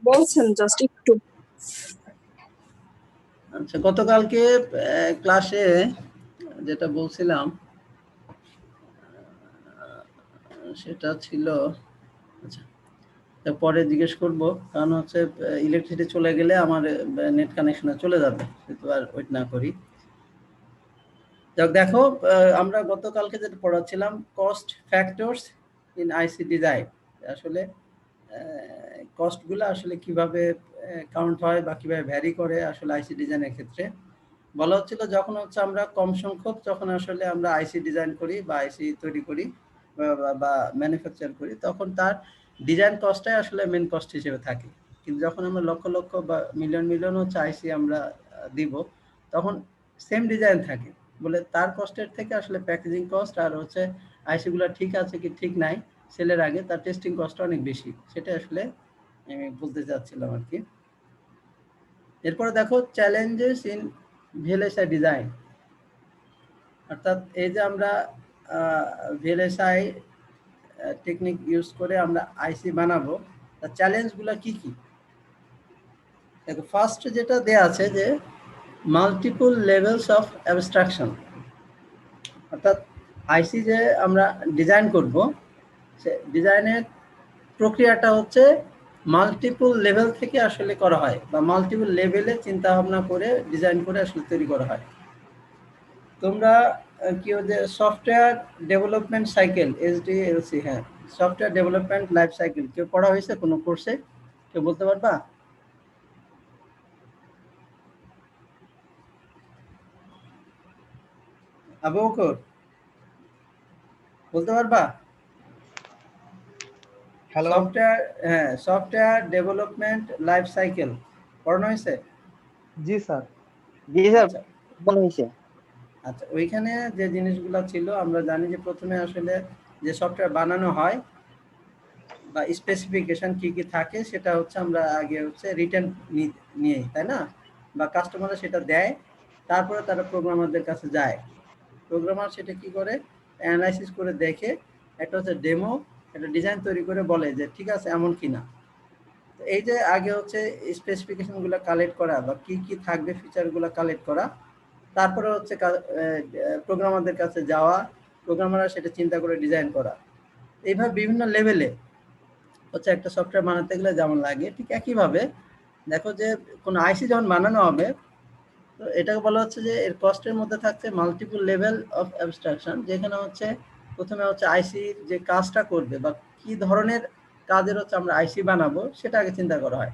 বলছেন জাস্ট একটু। আচ্ছা, গতকালকে ক্লাসে যেটা বলছিলাম সেটা ছিল, আচ্ছা পরে জিজ্ঞেস করব, কারণ হচ্ছে ইলেকট্রিসিটি চলে গেলে আমার নেট কানেকশনে চলে যাবে, সেটা আর ওয়েট না করি। দেখো, আমরা গতকালকে যেটা পড়াচ্ছিলাম cost factors in IC design, আসলে কস্টগুলো আসলে কিভাবে কাউন্ট হয় বা কিভাবে ভ্যারি করে আসলে আইসি ডিজাইনের ক্ষেত্রে। বলা হচ্ছিল যখন হচ্ছে আমরা কম সংখ্যক, যখন আসলে আমরা আইসি ডিজাইন করি বা আইসি তৈরি করি বা ম্যানুফ্যাকচার করি, তখন তার ডিজাইন কস্টটাই আসলে মেন কস্ট হিসেবে থাকে। কিন্তু যখন আমরা লক্ষ লক্ষ বা মিলিয়ন মিলিয়ন হচ্ছে আইসি আমরা দিব, তখন সেম ডিজাইন থাকে বলে তার কস্টের থেকে আসলে প্যাকেজিং কস্ট আর হচ্ছে আইসিগুলো ঠিক আছে কি ঠিক নাই সেলের আগে তার টেস্টিং কস্ট অনেক বেশি, সেটা আসলে আমি বলতে চাচ্ছিলাম আর কি। এরপরে দেখো চ্যালেঞ্জেস ইন ভিএলএসআই ডিজাইন, অর্থাৎ এই যে আমরা ভিএলএসআই টেকনিক ইউজ করে আমরা আইসি বানাবো, তার চ্যালেঞ্জগুলো কি কি। দেখো ফার্স্ট যেটা দেয়া আছে যে মাল্টিপল লেভেলস অফ অ্যাবস্ট্রাকশন, অর্থাৎ আইসি যে আমরা ডিজাইন করব, সে ডিজাইনের প্রক্রিয়াটা হচ্ছে মাল্টিপল লেভেল থেকে আসলে করা হয় বা মাল্টিপল লেভেলে চিন্তা ভাবনা করে ডিজাইন করে আসলে তৈরি করা হয়। তোমরা কি যে সফটওয়্যার ডেভেলপমেন্ট সাইকেল এসডিএলসি, হ্যাঁ সফটওয়্যার ডেভেলপমেন্ট লাইফ সাইকেল কেউ পড়া হয়েছে কোনো কোর্সে? কেউ বলতে পারবা? আবু বকর বলতে পারবা? হ্যালো, সফটওয়্যার, হ্যাঁ সফটওয়্যার ডেভেলপমেন্ট লাইফ সাইকেল পড়ানো হয়েছে? জি স্যার। জি স্যার, আচ্ছা বলা হয়েছে। আচ্ছা, ওইখানে যে জিনিসগুলো ছিল আমরা জানি যে প্রথমে আসলে যে সফটওয়্যার বানানো হয় বা স্পেসিফিকেশন কি কি থাকে সেটা হচ্ছে আমরা আগে হচ্ছে রিটার্ন নিয়ে, তাই না? বা কাস্টমাররা সেটা দেয়, তারপরে তারা প্রোগ্রামারদের কাছে যায়। প্রোগ্রামার সেটা কি করে অ্যানালাইসিস করে দেখে একটা হচ্ছে ডেমো, একটা ডিজাইন তৈরি করে বলে যে ঠিক আছে এমন কি না। তো এই যে আগে হচ্ছে স্পেসিফিকেশনগুলো কালেক্ট করা বা কি কি থাকবে ফিচারগুলো কালেক্ট করা, তারপরে হচ্ছে প্রোগ্রামারদের কাছে যাওয়া, প্রোগ্রামাররা সেটা চিন্তা করে ডিজাইন করা। এইভাবে বিভিন্ন লেভেলে হচ্ছে একটা সফটওয়্যার বানাতে গেলে যেমন লাগে, ঠিক একইভাবে দেখো যে কোনো আইসি যখন বানানো হবে, তো এটাকে বলা হচ্ছে যে এর কস্টের মধ্যে থাকছে মাল্টিপল লেভেল অফ অ্যাবস্ট্রাকশন, যেখানে হচ্ছে প্রথমে হচ্ছে আইসির যে কাজটা করবে বা কি ধরনের কাজের হচ্ছে আমরা আইসি বানাবো সেটা আগে চিন্তা করা হয়।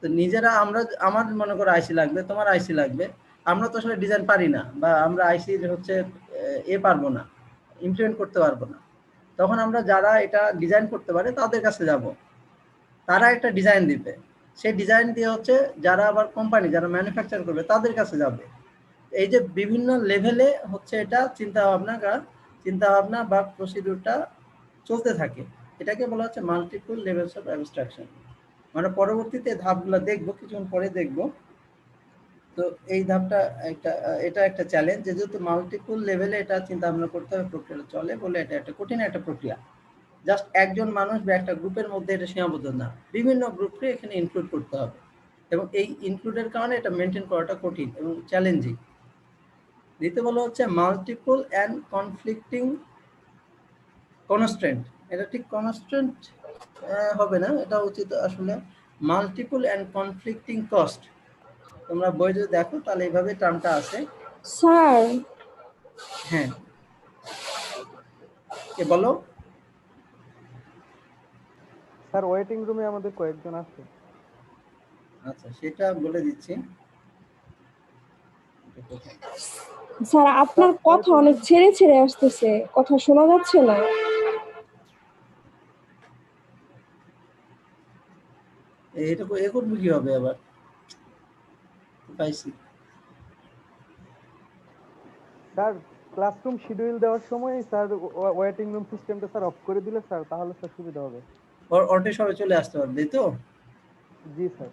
তো নিজেরা আমরা, আমার মনে করো আইসি লাগবে, তোমার আইসি লাগবে, আমরা তো আসলে ডিজাইন পারি না বা আমরা আইসি হচ্ছে পারবো না, ইমপ্লিমেন্ট করতে পারবো না। তখন আমরা যারা এটা ডিজাইন করতে পারে তাদের কাছে যাব, তারা একটা ডিজাইন দিবে, সেই ডিজাইন দিয়ে হচ্ছে যারা আবার কোম্পানি যারা ম্যানুফ্যাকচার করবে তাদের কাছে যাবে। এই যে বিভিন্ন লেভেলে হচ্ছে এটা চিন্তা ভাবনা বা প্রসিডিউরটা চলতে থাকে, এটাকে বলা হচ্ছে মাল্টিপল লেভেলস অফ অ্যাবস্ট্রাকশন। আমরা পরবর্তীতে ধাপগুলো দেখবো, কিছুক্ষণ পরে দেখবো। তো এই ধাপটা এটা একটা চ্যালেঞ্জ, যেহেতু মাল্টিপল লেভেলে এটা চিন্তা ভাবনা করতে হবে, প্রক্রিয়া চলে বলে এটা একটা কঠিন একটা প্রক্রিয়া। জাস্ট একজন মানুষ বা একটা গ্রুপের মধ্যে এটা সীমাবদ্ধ না, বিভিন্ন গ্রুপকে এখানে ইনক্লুড করতে হবে এবং এই ইনক্লুডের কারণে এটা মেনটেন করাটা কঠিন এবং চ্যালেঞ্জিং। দ্বিতীয় বলা হচ্ছে মাল্টিপল অ্যান্ড কনফ্লিক্টিং কনস্ট্রেন্ট, এটা ঠিক কনস্ট্রেন্ট হবে না, এটা উচিত আসলে মাল্টিপল অ্যান্ড কনফ্লিক্টিং কস্ট। তোমরা বই যদি দেখো তাহলে এইভাবে টার্মটা আছে। স্যার হ্যাঁ, কে বলো? স্যার ওয়েটিং রুমে আমাদের কয়েকজন আছে। আচ্ছা, সেটা বলে দিচ্ছি। স্যার আপনার কথা অনেক ছেড়ে ছেড়ে আসতেছে, কথা শোনা যাচ্ছে না। এটা এ করবো কি হবে আবার, পাইছি। স্যার ক্লাসরুম শিডিউল দেওয়ার সময় স্যার ওয়েটিং রুম সিস্টেমটা স্যার অফ করে দিলে স্যার তাহলে স্যার সুবিধা হবে। অর্ডে সবাই চলে আসতে পারবে তো? জি স্যার।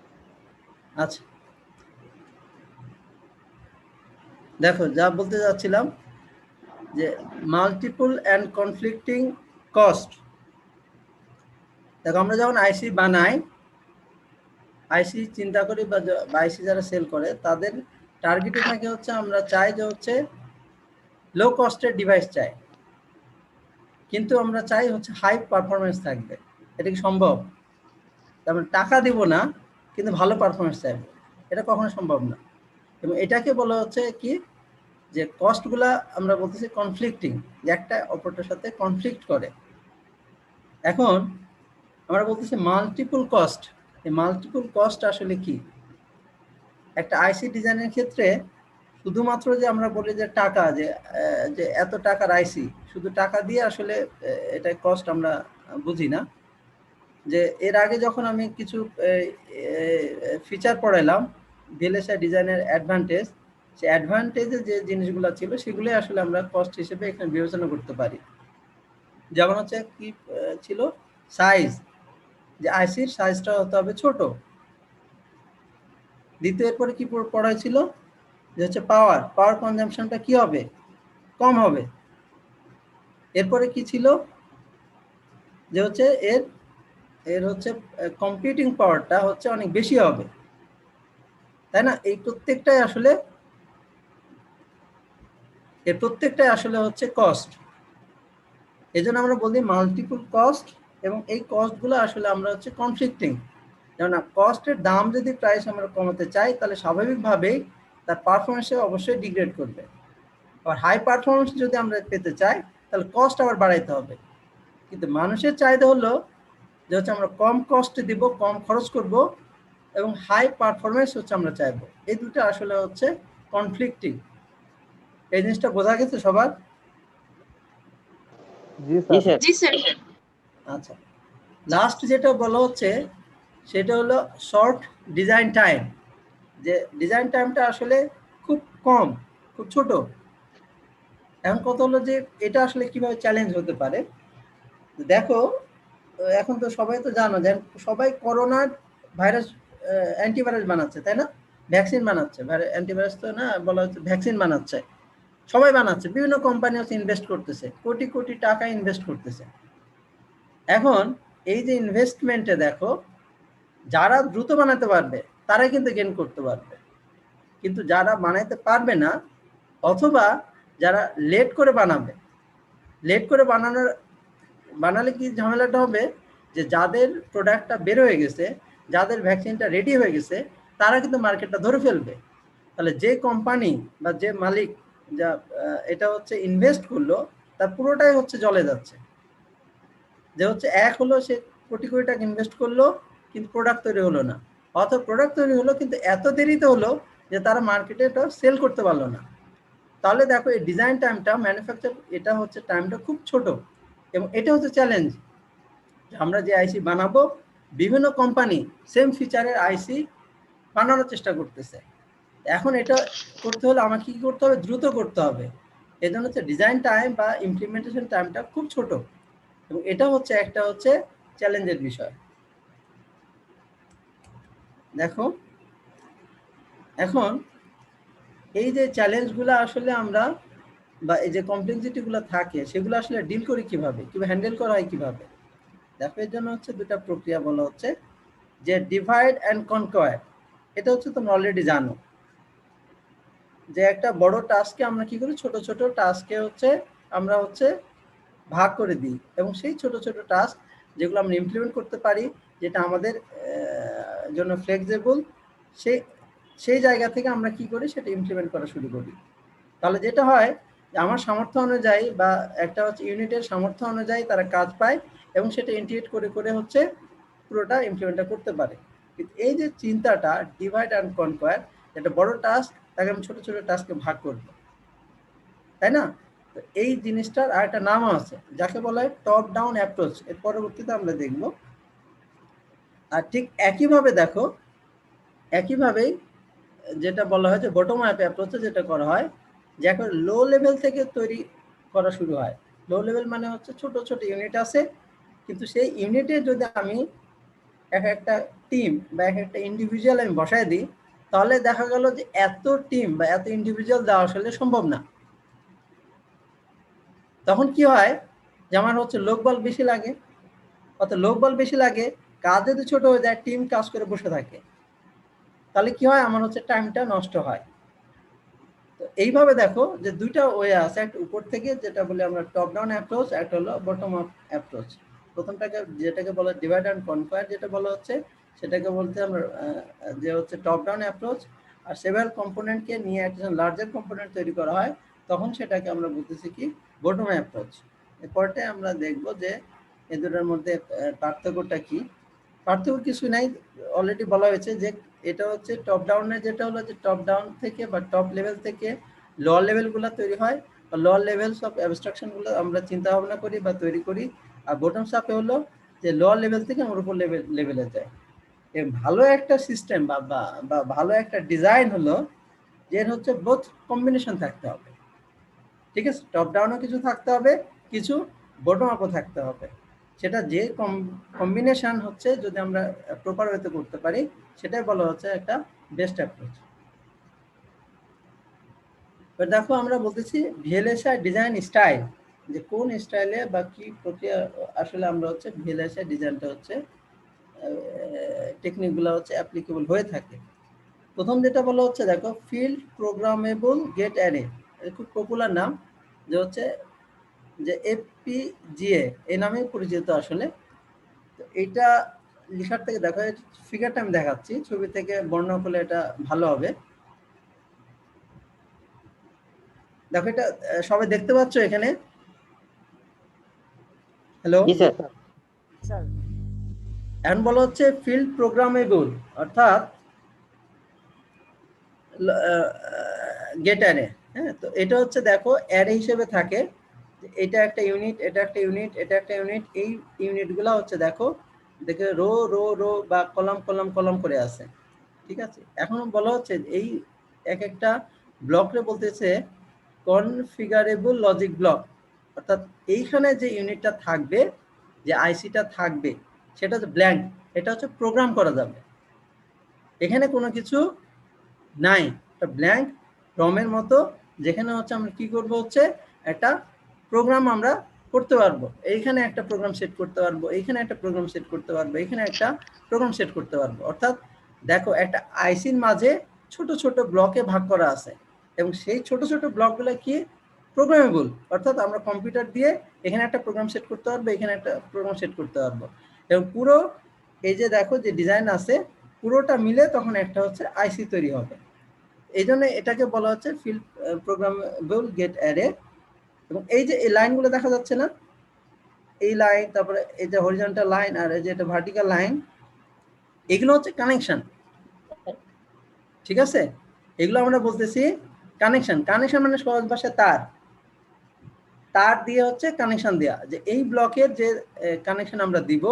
আচ্ছা, দেখো যা বলতে যাচ্ছিলাম যে মাল্টিপল অ্যান্ড কনফ্লিক্টিং কস্ট। দেখো আমরা যখন আইসি বানাই আইসি চিন্তা করি বা আইসি যারা সেল করে তাদের টার্গেটে থাকে হচ্ছে আমরা চাই যে হচ্ছে লো কস্টের ডিভাইস চাই, কিন্তু আমরা চাই হচ্ছে হাই পারফরমেন্স থাকবে। এটা কি সম্ভব? তার মানে টাকা দিব না কিন্তু ভালো পারফরমেন্স চাইবো, এটা কখনো সম্ভব না। এবং এটাকে বলা হচ্ছে কি যে কস্টগুলা আমরা বলতেছি কনফ্লিক্টিং, যে একটা অপরটার সাথে কনফ্লিক্ট করে। এখন আমরা বলতেছি মাল্টিপল কস্ট। এই মাল্টিপল কস্ট আসলে কি? একটা আইসি ডিজাইনের ক্ষেত্রে শুধুমাত্র যে আমরা বলি যে টাকা, যে এত টাকার আইসি, শুধু টাকা দিয়ে আসলে এটা কস্ট আমরা বুঝি না। যে এর আগে যখন আমি কিছু ফিচার পড়াইলাম ভিএলএসআই ডিজাইনের অ্যাডভান্টেজ, সেই অ্যাডভান্টেজে যে জিনিসগুলো ছিল সেগুলো আসলে আমরা কস্ট হিসেবে এখানে বিবেচনা করতে পারি। যেমন হচ্ছে কি ছিল সাইজ, যে আইসির সাইজটা হতে হবে ছোট। দ্বিতীয় এরপরে কি পড়াই ছিল যে হচ্ছে পাওয়ার কনজাম্পশনটা কি হবে, কম হবে। এরপরে কি ছিল যে হচ্ছে এর হচ্ছে কম্পিউটিং পাওয়ারটা হচ্ছে অনেক বেশি হবে, তাই না? এই প্রত্যেকটাই আসলে হচ্ছে কস্ট। এই জন্য আমরা বলি মাল্টিপল কস্ট, এবং এই কস্টগুলো আসলে আমরা হচ্ছে কনফ্লিক্টিং। যেমন কস্টের দাম যদি প্রাইস আমরা কমাতে চাই তাহলে স্বাভাবিকভাবেই তার পারফরমেন্সে অবশ্যই ডিগ্রেড করবে। আবার হাই পারফরমেন্স যদি আমরা পেতে চাই তাহলে কস্ট আবার বাড়াইতে হবে। কিন্তু মানুষের চাহিদা হলো যে হচ্ছে আমরা কম কস্টে দিব, কম খরচ করব, এবং হাই পারফরমেন্স হচ্ছে আমরা চাইবো। এই দুটো আসলে হচ্ছে কনফ্লিক্টিং। এই জিনিসটা বোঝা গেছে সবার? জি স্যার। জি স্যার। আচ্ছা, লাস্ট যেটা বলা হচ্ছে সেটা হলো শর্ট ডিজাইন টাইম। যে ডিজাইন টাইমটা আসলে খুব কম, খুব ছোট। এখন কথা হলো যে এটা আসলে কিভাবে চ্যালেঞ্জ হতে পারে। দেখো, এখন তো সবাই তো জানো যে সবাই করোনার ভাইরাস অ্যান্টিভাইরাস বানাচ্ছে, তাই না? ভ্যাকসিন বানাচ্ছে, অ্যান্টিভাইরাস তো না বলা হচ্ছে, ভ্যাকসিন বানাচ্ছে, সবাই বানাচ্ছে। বিভিন্ন কোম্পানি হচ্ছে ইনভেস্ট করতেছে, কোটি কোটি টাকা ইনভেস্ট করতেছে। এখন এই যে ইনভেস্টমেন্টে দেখো, যারা দ্রুত বানাতে পারবে তারাই কিন্তু গেইন করতে পারবে, কিন্তু যারা বানাইতে পারবে না অথবা যারা লেট করে বানালে কি ঝামেলাটা হবে যে যাদের প্রোডাক্টটা বের হয়ে গেছে, যাদের ভ্যাকসিনটা রেডি হয়ে গেছে, তারা কিন্তু মার্কেটটা ধরে ফেলবে। তাহলে যে কোম্পানি বা যে মালিক যা এটা হচ্ছে ইনভেস্ট করলো তার পুরোটাই হচ্ছে জলে যাচ্ছে। যে হচ্ছে এক হলো সে কোটি কোটি টাকা ইনভেস্ট করলো কিন্তু প্রোডাক্ট তৈরি হলো না, অথবা প্রোডাক্ট তৈরি হলো কিন্তু এত দেরিতে হলো যে তারা মার্কেটে এটা সেল করতে পারলো না। তাহলে দেখো এই ডিজাইন টাইমটা, ম্যানুফ্যাকচার এটা হচ্ছে টাইমটা খুব ছোট। এবং এটা হচ্ছে চ্যালেঞ্জ, আমরা যে আইসি বানাবো, বিভিন্ন কোম্পানি সেম ফিচারের আইসি বানানোর চেষ্টা করতেছে। এখন এটা করতে হলে আমাকে কি করতে হবে? দ্রুত করতে হবে। এই জন্য হচ্ছে ডিজাইন টাইম বা ইমপ্লিমেন্টেশন টাইমটা খুব ছোট, এবং এটা হচ্ছে একটা হচ্ছে চ্যালেঞ্জের বিষয়। দেখো, এখন এই যে চ্যালেঞ্জগুলো আসলে আমরা বা এই যে কমপ্লেক্সিটিগুলো থাকে সেগুলো আসলে ডিল করি কিভাবে হ্যান্ডেল করা হয় কিভাবে। দেখো, এর জন্য হচ্ছে দুটা প্রক্রিয়া বলা হচ্ছে, যে ডিভাইড অ্যান্ড কনকোয়ার। এটা হচ্ছে তোমরা অলরেডি জানো, যে একটা বড় টাস্ককে আমরা কি করি, ছোট ছোট টাস্কে হচ্ছে আমরা হচ্ছে ভাগ করে দিই, এবং সেই ছোট ছোট টাস্ক যেগুলো আমরা ইমপ্লিমেন্ট করতে পারি, যেটা আমাদের জন্য ফ্লেক্সিবল, সেই জায়গা থেকে আমরা কি করি, সেটা ইমপ্লিমেন্ট করা শুরু করি। তাহলে যেটা হয় যে আমার সামর্থ্য অনুযায়ী বা একটা হচ্ছে ইউনিটের সামর্থ্য অনুযায়ী তারা কাজ পায়, এবং সেটা ইন্টিগ্রেট করে করে হচ্ছে পুরোটা ইমপ্লিমেন্টটা করতে পারে। কিন্তু এই যে চিন্তাটা ডিভাইড অ্যান্ড কনকোয়ার, একটা বড় টাস্ক তাকে আমি ছোট ছোট টাস্কে ভাগ করবো, তাই না? তো এই জিনিসটার আর একটা নাম আছে যাকে বলা হয় টপ ডাউন অ্যাপ্রোচ, এর পরবর্তীতে আমরা দেখব। আর ঠিক একইভাবে দেখো, একইভাবেই যেটা বলা হয় যে বটম আপ অ্যাপ্রোচে যেটা করা হয়, যে এখন লো লেভেল থেকে তৈরি করা শুরু হয়। লো লেভেল মানে হচ্ছে ছোট ছোট ইউনিট আছে, কিন্তু সেই ইউনিটে যদি আমি এক একটা টিম বা এক একটা ইন্ডিভিজুয়াল আমি বসায় দিই, তাহলে দেখা গেল যে এত টিম বা এত ইন্ডিভিজুয়াল দেওয়া আসলে সম্ভব না। তখন কি হয় যে আমার হচ্ছে লোকবল বেশি লাগে, অত লোকবল বেশি লাগে, কাজ যদি ছোট হয়ে যায় টিম কাজ করে বসে থাকে, তাহলে কি হয়, আমার হচ্ছে টাইমটা নষ্ট হয়। তো এইভাবে দেখো যে দুইটা ওয়ে আছে, একটা উপর থেকে যেটা বলি আমরা টপ ডাউন অ্যাপ্রোচ, একটা হলো বটম আপ অ্যাপ্রোচ। প্রথমটাকে যেটাকে বলে ডিভাইড অ্যান্ড কনকোয়ার যেটা বলা হচ্ছে, সেটাকে বলতে আমরা যে হচ্ছে টপ ডাউন অ্যাপ্রোচ। আর সেভারাল কম্পোনেন্টকে নিয়ে একটা লার্জার কম্পোনেন্ট তৈরি করা হয়, তখন সেটাকে আমরা বলতেছি কি বটম অ্যাপ্রোচ। এরপরতে আমরা দেখব যে এই দুটোর মধ্যে পার্থক্যটা কি। পার্থক্য কিছু নাই, অলরেডি বলা হয়েছে যে এটা হচ্ছে টপ ডাউনের, যেটা হলো যে টপ ডাউন থেকে বা টপ লেভেল থেকে লোয়ার লেভেলগুলো তৈরি হয়, বা লোয়ার লেভেলস অফ অ্যাবস্ট্রাকশনগুলো আমরা চিন্তা ভাবনা করি বা তৈরি করি। আর বটম আপে হলো যে লোয়ার লেভেল থেকে আমরা উপর লেভেলে যায়। ভালো একটা সিস্টেম বা বা ভালো একটা ডিজাইন হলো যে হচ্ছে বোথ কম্বিনেশন থাকতে হবে, ঠিক আছে? টপ ডাউনও কিছু থাকতে হবে, কিছু বটম আপও থাকতে হবে। সেটা যে কম্বিনেশন হচ্ছে যদি আমরা প্রপার ওয়েতে করতে পারি, সেটাই বলা হচ্ছে একটা বেস্ট অ্যাপ্রোচ। এবার দেখো আমরা বলতেছি ভিএলএসআই ডিজাইন স্টাইল, যে কোন স্টাইলে বা কি প্রক্রিয়া আসলে আমরা হচ্ছে ভিএলএসআই ডিজাইনটা হচ্ছে টেকনিকগুলো হচ্ছে অ্যাপ্লিকেবল হয়ে থাকে। প্রথম যেটা বলা হচ্ছে দেখো ফিল্ড প্রোগ্রামেবল গেট অ্যারে, খুব পপুলার নাম, যে হচ্ছে যে এফপিজিএ এই নামেই পরিচিত আসলে। তো এইটা লেখার থেকে দেখো, ফিগারটা আমি দেখাচ্ছি, ছবি থেকে বর্ণনা করলে এটা ভালো হবে। দেখো এটা সবাই দেখতে পাচ্ছ এখানে? হ্যালো, জি স্যার। এখন বলা হচ্ছে ফিল্ড প্রোগ্রামেবল, অর্থাৎ গেট অ্যারে। হ্যাঁ, তো এটা হচ্ছে দেখো অ্যারে হিসেবে থাকে, এটা একটা ইউনিট, এটা একটা ইউনিট, এটা একটা ইউনিট। এই ইউনিটগুলো হচ্ছে দেখো দেখে রো রো রো বা কলাম কলাম কলাম করে আছে, ঠিক আছে? এখন বলা হচ্ছে এই এক একটা ব্লকরে বলতেছে কনফিগারেবল লজিক ব্লক, অর্থাৎ এইখানে যে ইউনিটটা থাকবে, যে আইসিটা থাকবে, সেটা হচ্ছে ব্ল্যাঙ্ক, এটা হচ্ছে প্রোগ্রাম করা যাবে, এখানে কোনো কিছু নাই, একটা ব্ল্যাঙ্ক রমের মতো, যেখানে হচ্ছে আমরা কি করব হচ্ছে একটা প্রোগ্রাম আমরা করতে পারবো। এইখানে একটা প্রোগ্রাম সেট করতে পারবো, এইখানে একটা প্রোগ্রাম সেট করতে পারবো, এখানে একটা প্রোগ্রাম সেট করতে পারবো। অর্থাৎ দেখো একটা আইসির মাঝে ছোট ছোট ব্লকে ভাগ করা আছে, এবং সেই ছোট ছোট ব্লকগুলো কি প্রোগ্রামেবল, অর্থাৎ আমরা কম্পিউটার দিয়ে এখানে একটা প্রোগ্রাম সেট করতে পারবো, এখানে একটা প্রোগ্রাম সেট করতে পারবো, এবং পুরো এই যে দেখো যে ডিজাইন আছে পুরোটা মিলে তখন একটা হচ্ছে আইসি তৈরি হবে। এই জন্য এটাকে বলা হচ্ছে ফিল্ড প্রোগ্রামেবল গেট অ্যারে। এবং এই যে এই লাইনগুলো দেখা যাচ্ছে না, এই লাইন, তারপরে এই যে হরিজন্টাল লাইন আর এই যে এটা ভার্টিক্যাল লাইন, এগুলো হচ্ছে কানেকশন, ঠিক আছে? এগুলো আমরা বলতেছি কানেকশন। কানেকশন মানে সহজ ভাষায় তার, তার দিয়ে হচ্ছে কানেকশন দেওয়া, যে এই ব্লকের যে কানেকশন আমরা দিব,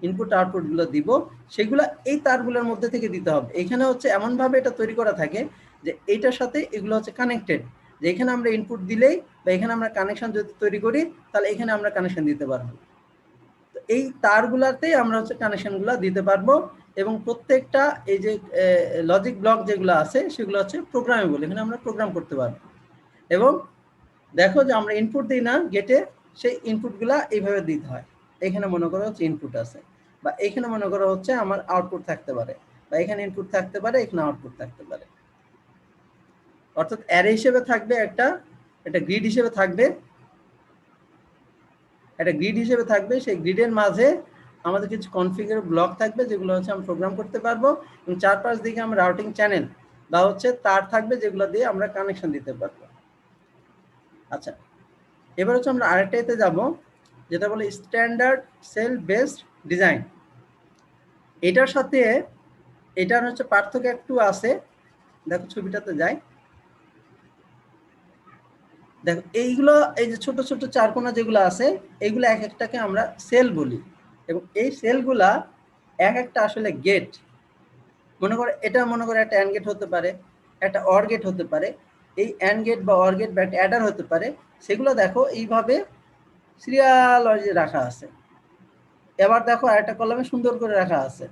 ইনপুট আউটপুট গুলো দিব, সেগুলো এই তারগুলোর মধ্যে থেকে দিতে হবে। এখানে হচ্ছে এমন ভাবে এটা তৈরি করা থাকে যে এইটার সাথে এগুলো হচ্ছে কানেক্টেড, যে এখানে আমরা ইনপুট দিলেই বা এখানে আমরা কানেকশন যদি তৈরি করি, তাহলে এখানে আমরা কানেকশন দিতে পারবো। তো এই তারগুলাতেই আমরা হচ্ছে কানেকশনগুলো দিতে পারবো, এবং প্রত্যেকটা এই যে লজিক ব্লক যেগুলো আছে সেগুলো হচ্ছে প্রোগ্রামেবল, এখানে আমরা প্রোগ্রাম করতে পারবো। এবং দেখো যে আমরা ইনপুট দিই না গেটে, সেই ইনপুটগুলা এইভাবে দিতে হয়। এখানে মনে করো হচ্ছে ইনপুট আছে, বা এখানে মনে করো হচ্ছে আমার আউটপুট থাকতে পারে, বা এখানে ইনপুট থাকতে পারে, এখানে আউটপুট থাকতে পারে। অর্থাৎ অ্যারে হিসেবে থাকবে একটা, এটা গ্রিড হিসেবে থাকবে, একটা গ্রিড হিসেবে থাকবে। সেই গ্রিডের মাঝে আমাদের কিছু কনফিগার ব্লক থাকবে, যেগুলো হচ্ছে আমরা প্রোগ্রাম করতে পারবো, এবং চারপাশ দিকে আমরা রাউটিং চ্যানেল বা হচ্ছে তার থাকবে, যেগুলো দিয়ে আমরা কানেকশন দিতে পারবো। আচ্ছা, এবার হচ্ছে আমরা আরেকটাতে যাব, যেটা বলে স্ট্যান্ডার্ড সেল বেসড ডিজাইন। এটার সাথে এটার হচ্ছে পার্থক্য একটু আছে, দেখো ছবিটাতে যাই। দেখো এইগুলো, এই যে ছোট ছোট চারকোনা যেগুলো আছে, এইগুলো এক একটাকে আমরা সেল বলি, এবং এই সেলগুলা এক একটা আসলে গেট। মনে করো এটা, মনে করো একটা অ্যান্ড গেট হতে পারে, একটা অর গেট হতে পারে, এই অ্যান্ড গেট বা অর গেট বা একটা অ্যাডার হতে পারে। সেগুলো দেখো এইভাবে সিরিয়াল ওয়াইজে রাখা আছে। এবার দেখো আরেকটা কলামে সুন্দর করে রাখা আছে।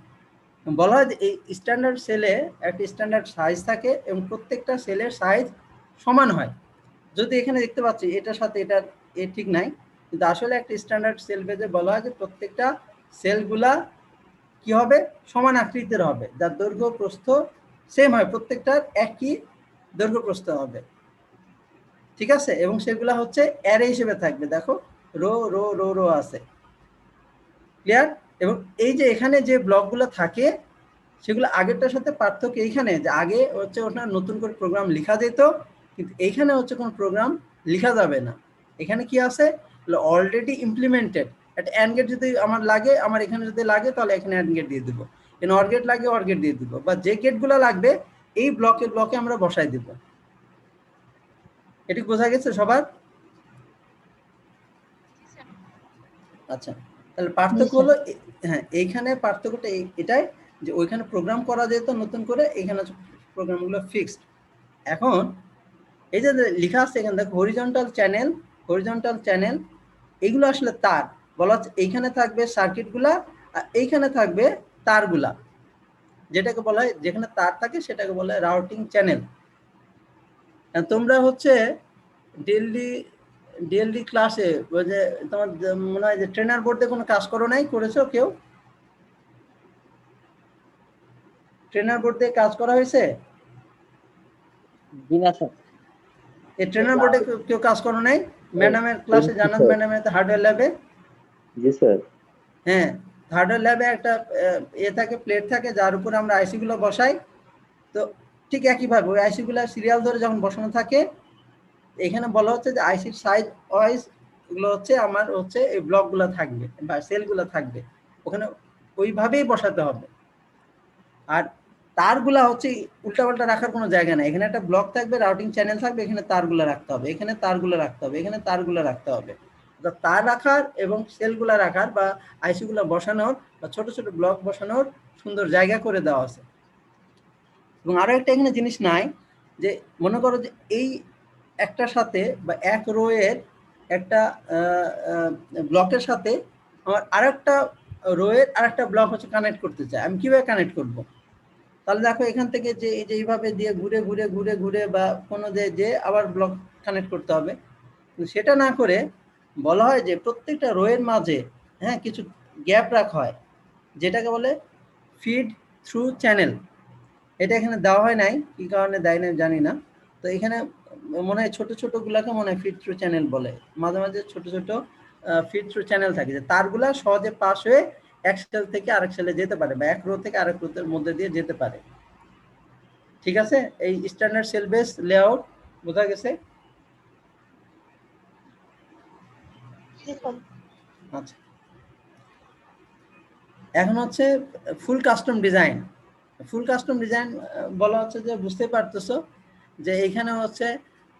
বলা হয় যে এই স্ট্যান্ডার্ড সেলে একটা স্ট্যান্ডার্ড সাইজ থাকে, এবং প্রত্যেকটা সেলের সাইজ সমান হয়। যদি এখানে দেখতে পাচ্ছি এটার সাথে এটার ঠিক নাই, কিন্তু আসলে একটা স্ট্যান্ডার্ড সেল বেজে বলা হয় যে প্রত্যেকটা সেলগুলা কি হবে, সমান আকৃতির হবে, যার দৈর্ঘ্য প্রস্থ সেম হয়, প্রত্যেকটার একই দৈর্ঘ্য প্রস্থ হবে, ঠিক আছে? এবং সেগুলা হচ্ছে অ্যারে হিসেবে থাকবে, দেখো রো রো রো রো আছে, ক্লিয়ার? এবং এই যে এখানে যে ব্লকগুলো থাকে সেগুলো আগেরটার সাথে পার্থক্য এইখানে যে আগে হচ্ছে ওটা নতুন করে প্রোগ্রাম লেখা যেত, কিন্তু এইখানে হচ্ছে কোনো প্রোগ্রাম লেখা যাবে না। এখানে কি আছে, অলরেডি ইমপ্লিমেন্টেড একটা অ্যান্ড গেট যদি আমার লাগে, আমার এখানে যদি লাগে তাহলে এখানে অ্যান্ড গেট দিয়ে দিব, এখানে অর গেট লাগে অর গেট দিয়ে দিব, বা যে গেটগুলো লাগবে এই ব্লকে ব্লকে আমরা বসাই দিব। এটি বোঝা গেছে সবার? আচ্ছা, তাহলে পার্থক্য হলো হ্যাঁ, এইখানে পার্থক্যটা এটাই যে ওইখানে প্রোগ্রাম করা যেত নতুন করে, এখানে প্রোগ্রামগুলো ফিক্সড। এখন এই যে লেখা আছে এখানে দেখো হরিজন্টাল চ্যানেল, হরিজন্টাল চ্যানেল এগুলো আসলে তার বলা হচ্ছে, এইখানে থাকবে সার্কিটগুলা আর এইখানে থাকবে তারগুলা, যেটাকে বলা হয় যেখানে তার থাকে সেটাকে বলা হয় রাউটিং চ্যানেল। তোমরা হচ্ছে ডেইলি ডেইলি ক্লাসে ওই যে তোমার মনে হয় যে ট্রেনার বোর্ডে কোনো কাজ করো নাই, করেছো কেউ? ট্রেনার বোর্ড দিয়ে কাজ করা হয়েছে? জি না স্যার। এই ট্রেনার বোর্ডে কেউ কাজ করো নাই? ম্যাডামের ক্লাসে জানাত ম্যাডামের হার্ডওয়্যার ল্যাবে? জি স্যার। হ্যাঁ, হার্ডওয়্যার ল্যাবে একটা থাকে, প্লেট থাকে যার উপর আমরা আইসি গুলো বসাই। তো ঠিক একইভাবে ওই আইসি গুলা সিরিয়াল ধরে যখন বসানো থাকে, এখানে বলা হচ্ছে যে আইসির সাইজ ওয়াইজ এগুলো হচ্ছে আমার হচ্ছে এই ব্লকগুলো থাকবে বা সেলগুলো থাকবে, ওখানে ওইভাবেই বসাতে হবে। আর তারগুলা হচ্ছে উল্টাপাল্টা রাখার কোনো জায়গা নাই, এখানে একটা ব্লক থাকবে, রাউটিং চ্যানেল থাকবে, এখানে তারগুলো রাখতে হবে, এখানে তারগুলো রাখতে হবে, এখানে তারগুলো রাখতে হবে। তার রাখার এবং সেলগুলা রাখার বা আইসিগুলো বসানোর বা ছোট ছোট ব্লক বসানোর সুন্দর জায়গা করে দেওয়া আছে। এবং আরো একটা এখানে জিনিস নাই যে মনে করো যে এই একটার সাথে বা এক রো এর একটা ব্লকের সাথে আমার আরেকটা রো এর আরেকটা ব্লক হচ্ছে কানেক্ট করতে চাই, আমি কিভাবে কানেক্ট করব? তাহলে দেখো এখান থেকে যে এই যে এইভাবে দিয়ে ঘুরে ঘুরে ঘুরে ঘুরে বা কোনো যে আবার ব্লক কানেক্ট করতে হবে, কিন্তু সেটা না করে বলা হয় যে প্রত্যেকটা রো এর মাঝে হ্যাঁ কিছু গ্যাপ রাখা হয়, যেটাকে বলে ফিড থ্রু চ্যানেল। এটা এখানে দেওয়া হয় নাই, কি কারণে দেয় না জানি না। তো এখানে মনে হয় ছোট ছোট গুলাকে মনে হয় ফিড থ্রু চ্যানেল বলে, মাঝে মাঝে ছোট ছোট ফিড থ্রু চ্যানেল থাকে যে তারগুলা সহজে পাস হয়ে এক সেল থেকে আরেক সেলে যেতে পারে বা এক রো থেকে আরেক রোর মধ্যে দিয়ে যেতে পারে। ঠিক আছে, এই স্ট্যান্ডার্ড সেল বেস লেআউট বোঝা গেছে? আচ্ছা, এখন হচ্ছে ফুল কাস্টম ডিজাইন। ফুল কাস্টম ডিজাইন বলা হচ্ছে যে বুঝতে পারতেছো যে এখানে হচ্ছে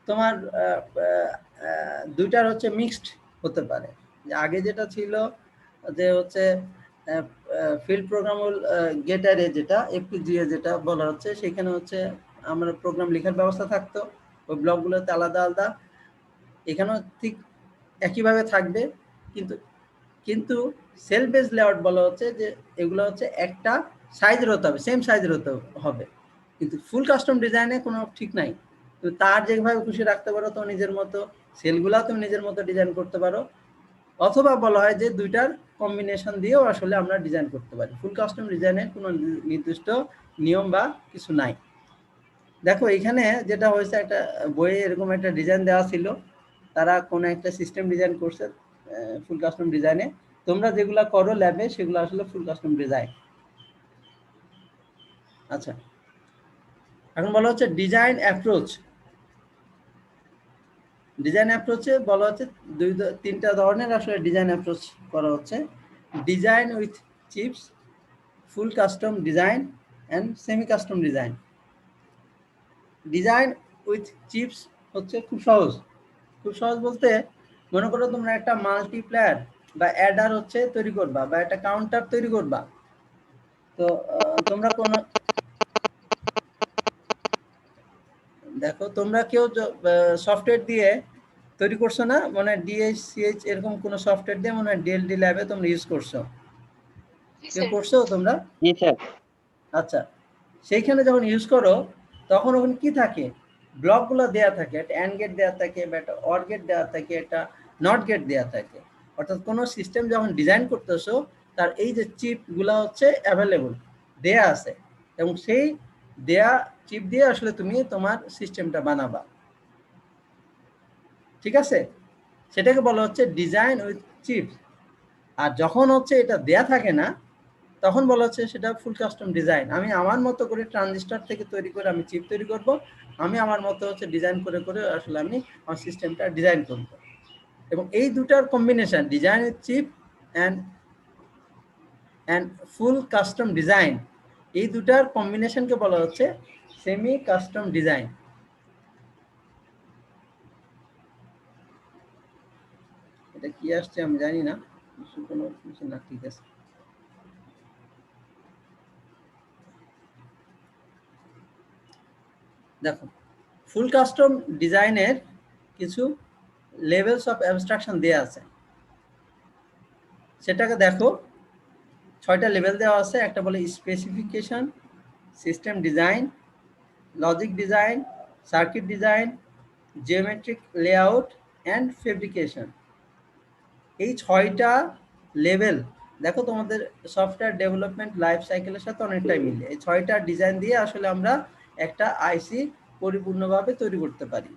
তোমার দুইটার হচ্ছে মিক্সড হতে পারে। যে আগে যেটা ছিল যে হচ্ছে ফিল্ড প্রোগ্রামেবল গেট অ্যারে, যেটা এফপিজিএ যেটা বলা হচ্ছে, সেখানে হচ্ছে আমরা প্রোগ্রাম লেখার ব্যবস্থা থাকতো ওই ব্লকগুলোতে আলাদা আলাদা, এখানেও ঠিক একইভাবে থাকবে। কিন্তু কিন্তু সেল বেস লেআউট বলা হচ্ছে যে এগুলো হচ্ছে একটা সাইজের হতে হবে, সেম সাইজের হতে হবে। কিন্তু ফুল কাস্টম ডিজাইনে কোনো ঠিক নাই, তুমি তার যেভাবে খুশি রাখতে পারো তো নিজের মতো, সেলগুলা তুমি নিজের মতো ডিজাইন করতে পারো, অথবা বলা হয় যে দুইটার কম্বিনেশন দিয়েও আসলে আমরা ডিজাইন করতে পারি। ফুল কাস্টম ডিজাইনের কোনো নির্দিষ্ট নিয়ম বা কিছু নাই। দেখো এখানে যেটা হয়েছে, একটা বইয়ে এরকম একটা ডিজাইন দেওয়া ছিল, তারা কোনো একটা সিস্টেম ডিজাইন করছে ফুল কাস্টম ডিজাইনে, তোমরা যেগুলা করো ল্যাবে সেগুলো আসলে ফুল কাস্টম ডিজাইন। আচ্ছা, এখন বলা হচ্ছে ডিজাইন অ্যাপ্রোচ। ডিজাইন অ্যাপ্রোচে বলা হচ্ছে তিনটা ধরনের আসলে ডিজাইন অ্যাপ্রোচ করা হচ্ছে: design with chips, full custom design and semi custom design. Design with chips হচ্ছে খুব সহজ। খুব সহজ বলতে মনে করো তোমরা একটা মাল্টিপ্লায়ার বা অ্যাডার হচ্ছে তৈরি করবা বা একটা কাউন্টার তৈরি করবা। তো তোমরা কোন দেখো তোমরা কেউ সফটওয়্যার দিয়ে তৈরি করছো না, মানে ডিএসসিএইচ এরকম কোন সফটওয়্যার দিয়ে মনে হয় ডিএলডি ল্যাবে তোমরা ইউজ করছো, কেউ করছো তোমরা? জি স্যার। আচ্ছা, সেইখানে যখন ইউজ করো তখন ওখানে কি থাকে, ব্লকগুলো দেয়া থাকে, একটা অ্যান্ড গেট দেওয়া থাকে বা একটা অর গেট দেওয়া থাকে, একটা নট গেট দেওয়া থাকে। অর্থাৎ কোনো সিস্টেম যখন ডিজাইন করতেছো তার এই যে চিপগুলো হচ্ছে অ্যাভেলেবল দেয়া আছে, এবং সেই দেয়া চিপ দিয়ে আসলে তুমি তোমার সিস্টেমটা বানাবা, ঠিক আছে? সেটাকে বলা হচ্ছে ডিজাইন উইথ চিপ। আর যখন হচ্ছে এটা দেয়া থাকে না, তখন বলা হচ্ছে সেটা ফুল কাস্টম ডিজাইন। আমি আমার মতো করে ট্রানজিস্টর থেকে তৈরি করে আমি চিপ তৈরি করব, আমি আমার মতো হচ্ছে ডিজাইন করে করে আসলে আমি আমার সিস্টেমটা ডিজাইন করব। এবং এই দুটার combination, design with chip and and full custom design, এই দুটার কম্বিনেশনকে বলা হচ্ছে সেমি কাস্টম ডিজাইন। এটা কি আসছে আমি জানি না, কোনো কিছু না, ঠিক আছে। দেখো, ফুল কাস্টম ডিজাইনের কিছু লেভেলস অফ অ্যাবস্ট্রাকশন দেওয়া আছে, সেটাকে দেখো 6টা লেভেল দেওয়া আছে। একটা বলে specification, system design, logic design, circuit design, geometric layout and fabrication. এই 6টা লেভেল দেখো তোমাদের সফটওয়্যার ডেভেলপমেন্ট লাইফ সাইকেলের সাথে অনেকটাই মিলে। এই 6টা ডিজাইন দিয়ে আসলে আমরা একটা আইসি পরিপূর্ণভাবে তৈরি করতে পারি।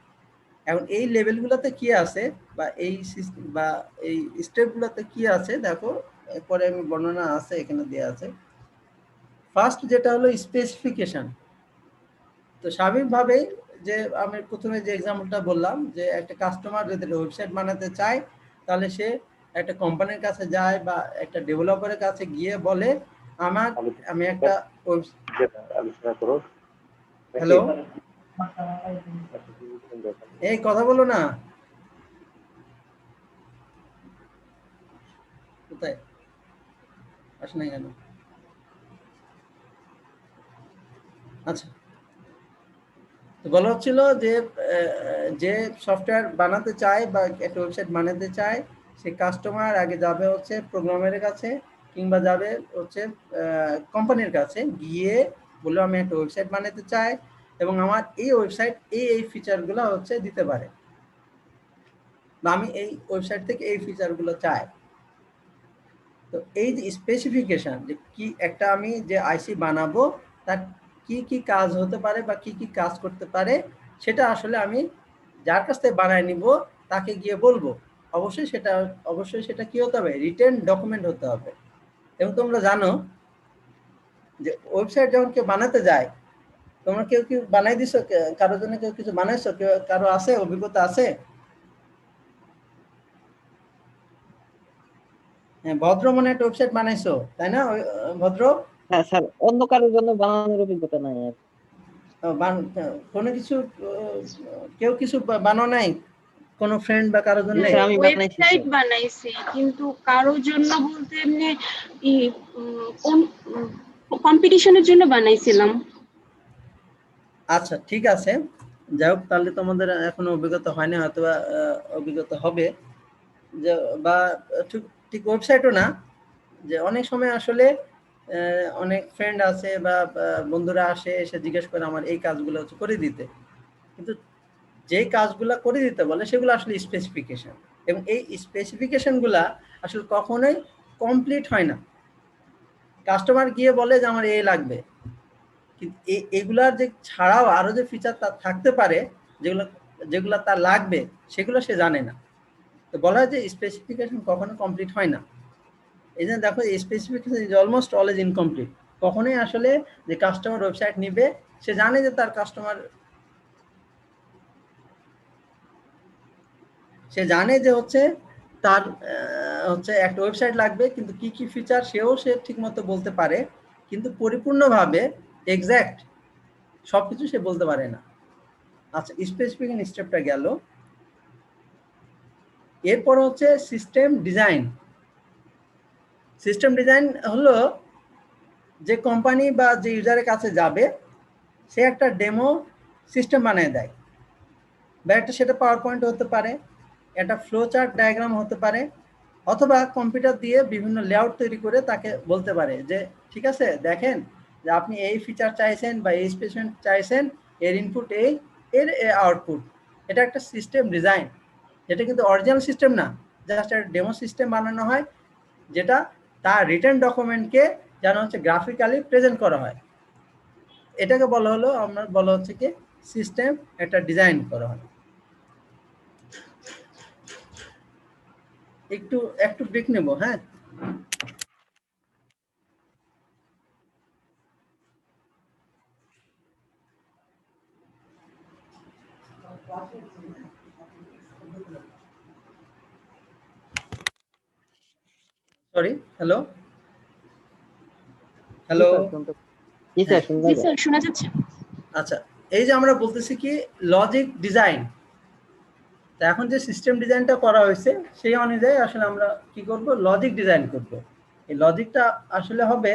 এখন এই লেভেলগুলোতে কি আছে বা এই বা এই স্টেপগুলোতে কি আছে দেখো, এরপরে আমি বর্ণনা আছে এখানে দেওয়া আছে। ফার্স্ট যেটা হলো স্পেসিফিকেশন। তো স্বাভাবিকভাবেই যে আমি প্রথমে যে এক্সাম্পলটা বললাম যে একটা কাস্টমার যদি ওয়েবসাইট বানাতে চায়, তাহলে সে একটা কোম্পানির কাছে যায় বা একটা ডেভেলপারের কাছে গিয়ে বলে আমি একটা আলোচনা করো। হ্যালো, এই কথা বলো না, কোথায় আসে না কেন? আচ্ছা, তো বলা হচ্ছিল যে যে সফটওয়্যার বানাতে চায় বা একটা ওয়েবসাইট বানাতে চায়, সে কাস্টমার আগে যাবে হচ্ছে প্রোগ্রামারের কাছে কিংবা যাবে হচ্ছে কোম্পানির কাছে, গিয়ে বললো আমি একটা ওয়েবসাইট বানাতে চাই এবং আমার এই ওয়েবসাইট এই ফিচারগুলো হচ্ছে দিতে পারে, বা আমি এই ওয়েবসাইট থেকে এই ফিচারগুলো চাই। তো এই যে স্পেসিফিকেশন, যে কি একটা আমি যে আইসি বানাবো তার কি কি কাজ হতে পারে বা কি কি কাজ করতে পারে, সেটা আসলে আমি যার কাছ থেকে বানায় নিব তাকে গিয়ে বলবো। অবশ্যই সেটা কি হতে হবে, রিটেন ডকুমেন্ট হতে হবে। এবং তোমরা জানো যে ওয়েবসাইট যখন কেউ বানাতে যায়, তোমরা কেউ কি বানাই দিছো, কারোর জন্য কেউ কিছু বানাইছো, কেউ কারো আছে অভিজ্ঞতা আছে? হ্যাঁ, ভদ্র মনে একটা ওয়েবসাইট বানাইছো তাই না ভদ্র? হ্যাঁ স্যার, অন্য কারোর জন্য বানানোর অভিজ্ঞতা নাই আর। কোনো কিছু কেউ কিছু বানানো নাই কোনো ফ্রেন্ড বা কারোর জন্য? স্যার, আমি বানাইছি ওয়েবসাইট স্যার। বানাইছি কিন্তু কারোর জন্য বলতে এমনি কম্পিটিশনের জন্য বানাইছিলাম। আচ্ছা, ঠিক আছে, যাই হোক, তাহলে তোমাদের এখনো অভিজ্ঞতা হয়নি, হয়তো অভিজ্ঞতা হবে। যে বা ঠিক ঠিক ওয়েবসাইটও না, যে অনেক সময় আসলে অনেক ফ্রেন্ড আছে বা বন্ধুরা আসে, এসে জিজ্ঞেস করে আমার এই কাজগুলো হচ্ছে করে দিতে, কিন্তু যে কাজগুলো করে দিতে বলে সেগুলো আসলে স্পেসিফিকেশন, এবং এই স্পেসিফিকেশনগুলা আসলে কখনোই কমপ্লিট হয় না। কাস্টমার গিয়ে বলে যে আমার এই লাগবে, কিন্তু এগুলার যে ছাড়াও আরো যে ফিচার তার থাকতে পারে, যেগুলো তার লাগবে, সেগুলো সে জানে না। তো বলা হয় যে স্পেসিফিকেশন কখনো কমপ্লিট হয় না। এই জন্য দেখো, specification is almost always incomplete. কখনোই আসলে যে কাস্টমার ওয়েবসাইট নিবে, সে জানে যে তার কাস্টমার, সে জানে যে হচ্ছে তার হচ্ছে একটা ওয়েবসাইট লাগবে, কিন্তু কি কি ফিচার সে ঠিক মতো বলতে পারে, কিন্তু পরিপূর্ণভাবে এক্স্যাক্ট সবকিছু সে বলতে পারে না। আচ্ছা, স্পেসিফিকেশন স্টেপটা গেল। এরপর হচ্ছে সিস্টেম ডিজাইন। সিস্টেম ডিজাইন হলো যে কোম্পানি বা যে ইউজারের কাছে যাবে, সে একটা ডেমো সিস্টেম বানিয়ে দেয়, বা একটা সেটা পাওয়ার পয়েন্ট হতে পারে, একটা ফ্লো চার্ট ডায়াগ্রাম হতে পারে, অথবা কম্পিউটার দিয়ে বিভিন্ন লেআউট তৈরি করে তাকে বলতে পারে যে ঠিক আছে, দেখেন যে আপনি এই ফিচার চাইছেন বা এই স্পেসিফিকেশন চাইছেন, এর ইনপুট এই, এর আউটপুট। এটা একটা সিস্টেম ডিজাইন, যেটা কিন্তু অরিজিনাল সিস্টেম না, জাস্ট একটা ডেমো সিস্টেম বানানো হয়, যেটা তার রিটার্ন ডকুমেন্টকে যেন হচ্ছে গ্রাফিক্যালি প্রেজেন্ট করা হয়। এটাকে বলা হলো, আমরা বলা হচ্ছে কি সিস্টেম একটা ডিজাইন করা হয়। একটু একটু ব্রেক নেব, হ্যাঁ। সরি, হ্যালো জি হ্যালো। স্যার শুনতে জি হ্যাঁ, স্যার শোনা জি যায়। স্যার শোনা যাচ্ছে। আচ্ছা, এই যে আমরা বলতেছি কি লজিক ডিজাইন, তো এখন যে সিস্টেম ডিজাইনটা করা হয়েছে সেই অনুযায়ী আসলে আমরা কি করব, লজিক ডিজাইন করব। এই লজিকটা আসলে হবে,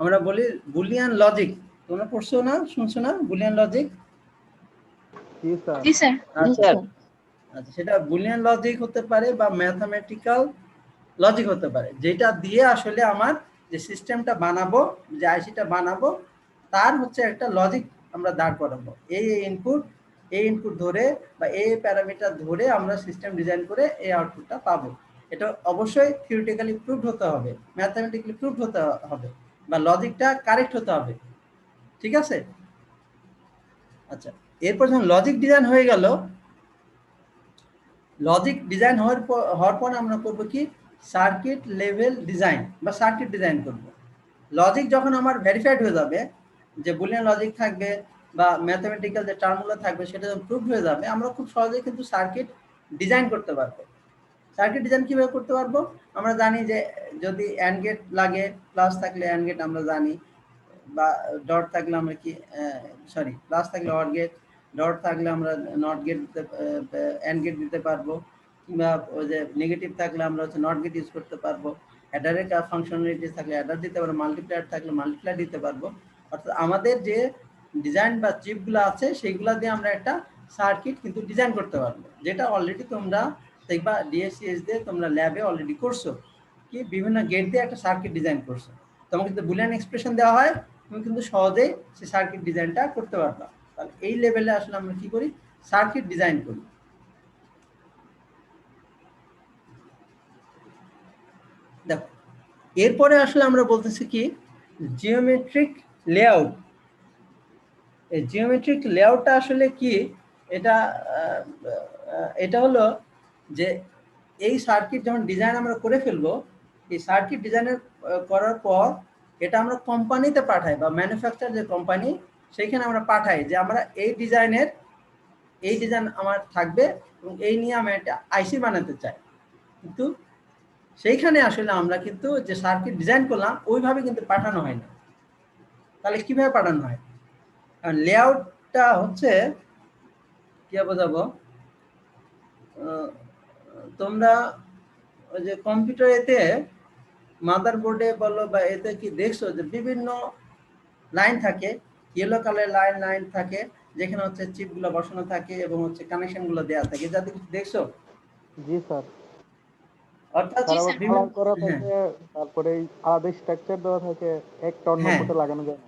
আমরা বলি বুলিয়ান লজিক। তোমরা পড়ছো না, শুনছো না বুলিয়ান লজিক? জি স্যার জি স্যার। জি আচ্ছা স্যার। আচ্ছা, সেটা বুলিয়ান লজিক হতে পারে বা ম্যাথমেটিক্যাল লজিক হতে পারে, যেটা দিয়ে আসলে আমার যে সিস্টেমটা বানাবো, যে আইসিটা বানাবো, তার হচ্ছে একটা লজিক আমরা দাঁড় করাবো। এই ইনপুট ধরে বা এই প্যারামিটার ধরে আমরা সিস্টেম ডিজাইন করে এই আউটপুটটা পাবো। এটা অবশ্যই থিওরিটিক্যালি প্রুভড হতে হবে, ম্যাথমেটিক্যালি প্রুভড হতে হবে, বা লজিকটা কারেক্ট হতে হবে। ঠিক আছে? আচ্ছা, এরপর যখন লজিক ডিজাইন হয়ে গেল, লজিক ডিজাইন হওয়ার পর আমরা করব কি সার্কিট লেভেল ডিজাইন বা সার্কিট ডিজাইন করব। লজিক যখন আমার ভেরিফাইড হয়ে যাবে, যে বুলিয়ান লজিক থাকবে বা ম্যাথমেটিক্যাল যে টার্মগুলো থাকবে সেটা যখন প্রুভ হয়ে যাবে, আমরা খুব সহজেই কিন্তু সার্কিট ডিজাইন করতে পারবো। সার্কিট ডিজাইন কিভাবে করতে পারবো? আমরা জানি যে যদি অ্যান্ড গেট লাগে, প্লাস থাকলে অ্যান্ড গেট আমরা জানি, বা ডট থাকলে আমরা কি সরি প্লাস থাকলে অর গেট, ডট থাকলে আমরা নট গেট দিতে, অ্যান্ড গেট দিতে পারবো, কিংবা ওই যে নেগেটিভ থাকলে আমরা হচ্ছে নট গেট ইউজ করতে পারবো, অ্যাডারের ফাংশনালিটি থাকলে অ্যাডার দিতে পারবো, মাল্টিপ্লায়ার থাকলে মাল্টিপ্লায়ার দিতে পারবো। অর্থাৎ আমাদের যে ডিজাইন বা চিপগুলো আছে সেইগুলো দিয়ে আমরা একটা সার্কিট কিন্তু ডিজাইন করতে পারবো, যেটা অলরেডি তোমরা দেখবা ডিএসসিএস দিয়ে তোমরা ল্যাবে অলরেডি করছো, কি বিভিন্ন গেট দিয়ে একটা সার্কিট ডিজাইন করছো। তোমাকে যদি বুলিয়ান এক্সপ্রেশন দেওয়া হয়, তুমি কিন্তু সহজেই সেই সার্কিট ডিজাইনটা করতে পারবা। তাহলে এই লেভেলে আসলে আমরা কি করি, সার্কিট ডিজাইন করি। দেখো, এরপরে আসলে আমরা বলতেছি কি জিওমেট্রিক লেআউট। এই জিওমেট্রিক লেআউটটা আসলে কি, এটা এটা হলো যে এই সার্কিট যখন ডিজাইন আমরা করে ফেলবো, এই সার্কিট ডিজাইনের করার পর এটা আমরা কোম্পানিতে পাঠাই, বা ম্যানুফ্যাকচার যে কোম্পানি সেইখানে আমরা পাঠাই যে আমরা এই ডিজাইন আমার থাকবে এবং এই নিয়ে আমি একটা আইসি বানাতে চাই। কিন্তু সেইখানে আসলে আমরা কিন্তু যে সার্কিট ডিজাইন করলাম ওইভাবে কিন্তু পাঠানো হয় না। তাহলে কিভাবে পাঠানো হয়? কারণ লেআউটটা হচ্ছে কি বোঝাবো, তোমরা ওই যে কম্পিউটার এতে মাদারবোর্ডে বলো বা এতে কি দেখছো যে বিভিন্ন লাইন থাকে, ইয়েলো কালার লাইন থাকে, যেখানে হচ্ছে চিপগুলো বসানো থাকে এবং হচ্ছে কানেকশনগুলো দেওয়া থাকে, যাতে কিছু দেখছো? জি স্যার অর্থাৎ স্যার আবার বিভিন্ন, কালার করা হ্যাঁ থাকে, তারপরে এই আলাদা স্ট্রাকচার দেওয়া থাকে, একটা অন্য হ্যাঁ, কোটে লাগানো যায় না।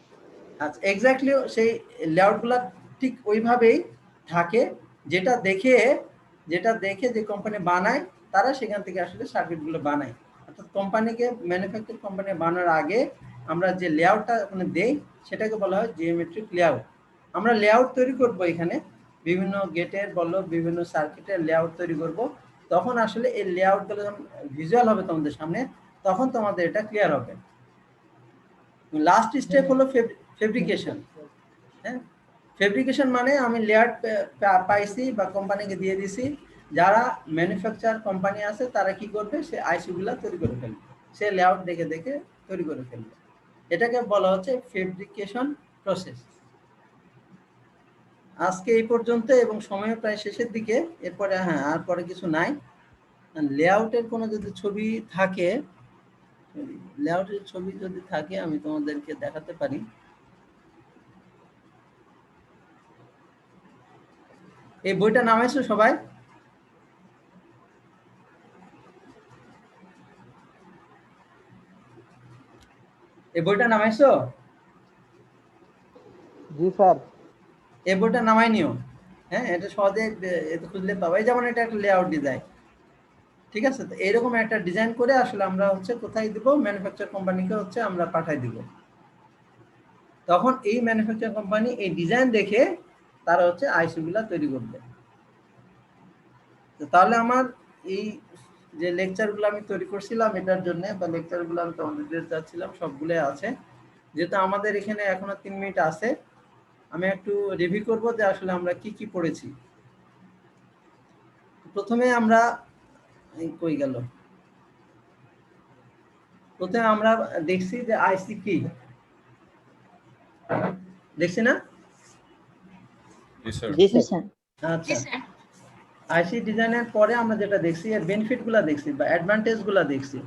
আচ্ছা এক্স্যাক্টলি সেই লেআউটগুলো ঠিক ওইভাবেই থাকে, যেটা দেখে যে কোম্পানি বানায় তারা সেখান থেকে আসলে সার্কিটগুলো বানায়। অর্থাৎ কোম্পানিকে, ম্যানুফ্যাকচার কোম্পানি বানানোর আগে আমরা যে লেআউটটা ওখানে দেই সেটাকে বলা হয় জিওমেট্রিক লেআউট। আমরা লেআউট তৈরি করব এখানে, বিভিন্ন গেটের বলো বিভিন্ন সার্কিটের লেআউট তৈরি করব। তখন আসলে এই লেআউটগুলো যখন ভিজুয়াল হবে তোমাদের সামনে, তখন তোমাদের এটা ক্লিয়ার হবে। লাস্ট স্টেপ হলো ফেব্রিকেশন। হ্যাঁ, ফেব্রিকেশন মানে আমি লেয়ার পাইছি বা কোম্পানিকে দিয়ে দিছি, যারা ম্যানুফ্যাকচার কোম্পানি আছে তারা কি করবে, সে আইসিগুলা তৈরি করে ফেলবে, সে লেআউট দেখে দেখে তৈরি করে ফেলবে। এটাকে বলা হচ্ছে ফেব্রিকেশন প্রসেস। আজকে এই পর্যন্ত, এবং সময় প্রায় শেষের দিকে। এরপরে হ্যাঁ, আর পরে কিছু নাই। লেআউটের কোনো যদি ছবি থাকে, লেআউটের ছবি যদি থাকে আমি তোমাদেরকে দেখাতে পারি। এই বইটা নামাইছো সবাই? এই বইটা নামাইছো? জি স্যার এই বইটা নামাই নিও। হ্যাঁ, এটা সহজে এটা খুঁজলে পাবো। এই যেমন এটা একটা লেআউট ডিজাইন, ঠিক আছে? তো এইরকম একটা ডিজাইন করে আসলে আমরা হচ্ছে কোথায় দিব, ম্যানুফ্যাকচার কোম্পানিকে হচ্ছে আমরা পাঠাই দিব। তখন এই ম্যানুফ্যাকচারিং কোম্পানি এই ডিজাইন দেখে তারা হচ্ছে আইসি গুলা তৈরি করবে। তো তাহলে আমার এই যে লেকচারগুলো আমি তৈরি করছিলাম এটার জন্য, বা লেকচারগুলো আমি তোমাদের দিতে চাচ্ছিলাম সবগুলোই আছে। যেহেতু আমাদের এখানে এখনো 3 মিনিট আছে, আমি একটু রিভিউ করব যে আসলে আমরা কি কি পড়েছি। প্রথমে আমরা কই গেল, প্রথমে আমরা দেখছি যে আইসি কি, দেখছি না? জি স্যার। আচ্ছা, আইসি ডিজাইনের পরে আমরা যেটা দেখছি এর বেনিফিট গুলা দেখছি বা অ্যাডভান্টেজ গুলা দেখছি,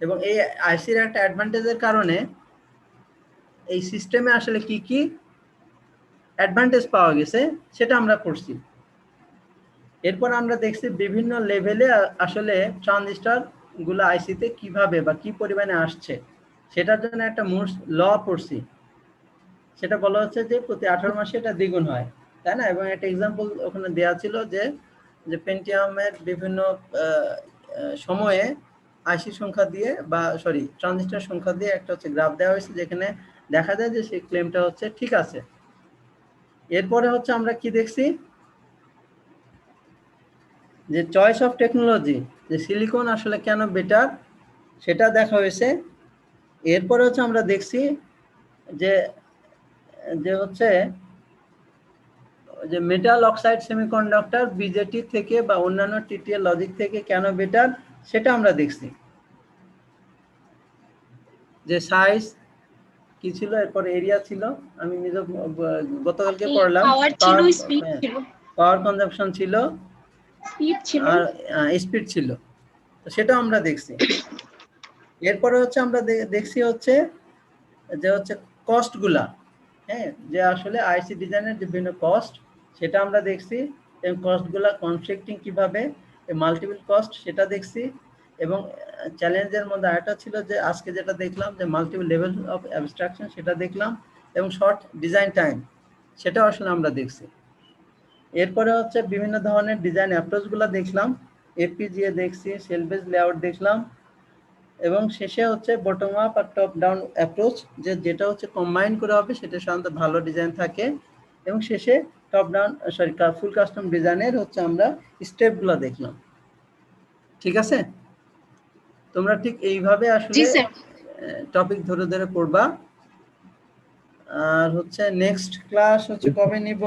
এবং এই আইসির একটা অ্যাডভান্টেজের কারণে এই সিস্টেমে আসলে কি কি অ্যাডভান্টেজ পাওয়া গেছে সেটা আমরা করছি। এরপর আমরা দেখছি বিভিন্ন লেভেলে আসলে ট্রানজিস্টর গুলো আইসিতে কিভাবে বা কি পরিমাণে আসছে সেটার জন্য একটা মোস্ট ল পড়ছি। সেটা বলা হচ্ছে যে প্রতি 18 মাসে এটা দ্বিগুণ হয়, তাই না? এবং একটা এক্সাম্পল ওখানে দেওয়া ছিল যে পেন্টিয়ামের বিভিন্ন সময়ে আইসি সংখ্যা দিয়ে বা ট্রানজিস্টর সংখ্যা দিয়ে একটা হচ্ছে গ্রাফ দেওয়া হয়েছে, যেখানে দেখা যায় যে সেই ক্লেমটা হচ্ছে ঠিক আছে। এরপরে হচ্ছে আমরা কি দেখছি, যে চয়েস অফ টেকনোলজি, যে সিলিকন আসলে কেন বেটার সেটা দেখা হয়েছে। এরপরে হচ্ছে আমরা দেখছি যে হচ্ছে যে মেটাল অক্সাইড সেমিকন্ডাক্টর বিজেটি থেকে বা অন্যান্য টিটিএল লজিক থেকে কেন বেটার সেটা আমরা দেখছি। যে সাইজ কি ছিল, এরপর এরিয়া ছিল, আমি নিজে গতকালকে পড়লাম, পাওয়ার ছিল, স্পিড ছিল, পাওয়ার কনজাম্পশন ছিল, স্পিড ছিল, আর স্পিড ছিল, তো সেটাও আমরা দেখছি। এরপরে হচ্ছে আমরা দেখছি হচ্ছে যে হচ্ছে কস্ট গুলা, হ্যাঁ, যে আসলে আইসি ডিজাইনের যে বিভিন্ন কস্ট সেটা আমরা দেখছি, এবং কস্ট গুলা কনফ্লিক্টিং কিভাবে, মাল্টিপল কস্ট সেটা দেখছি। এবং চ্যালেঞ্জের মধ্যে আরেকটা ছিল যে আজকে যেটা দেখলাম যে মাল্টিপল লেভেল অফ অ্যাবস্ট্রাকশন সেটা দেখলাম, এবং শর্ট ডিজাইন টাইম সেটাও আসলে আমরা দেখছি। এরপরে হচ্ছে বিভিন্ন ধরনের ডিজাইন অ্যাপ্রোচ গুলা দেখলাম, এফপিজিএ দেখছি, সেল বেস লেআউট দেখলাম, এবং শেষে হচ্ছে বটম আপ আর টপ ডাউন অ্যাপ্রোচ, যেটা হচ্ছে কম্বাইন করা হবে সেটা সাধারণত ভালো ডিজাইন থাকে। এবং শেষে টপ ডাউন ফুল কাস্টম ডিজাইনের হচ্ছে আমরা স্টেপগুলো দেখলাম। ঠিক আছে, তোমরা ঠিক এইভাবে আসলে টপিক ধরে ধরে পড়বা। আর হচ্ছে নেক্সট ক্লাস হচ্ছে কবে নিব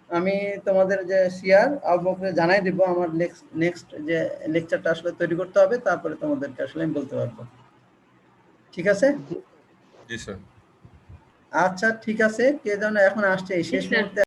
আমি তোমাদের যে শেয়ার আবহাওয়া জানাই দিব। আমার নেক্সট যে লেকচারটা আসলে তৈরি করতে হবে, তারপরে তোমাদেরকে আসলে আমি বলতে পারবো। ঠিক আছে? জি স্যার। আচ্ছা ঠিক আছে, কে যেন এখন আসছে এই শেষ মুহূর্তে।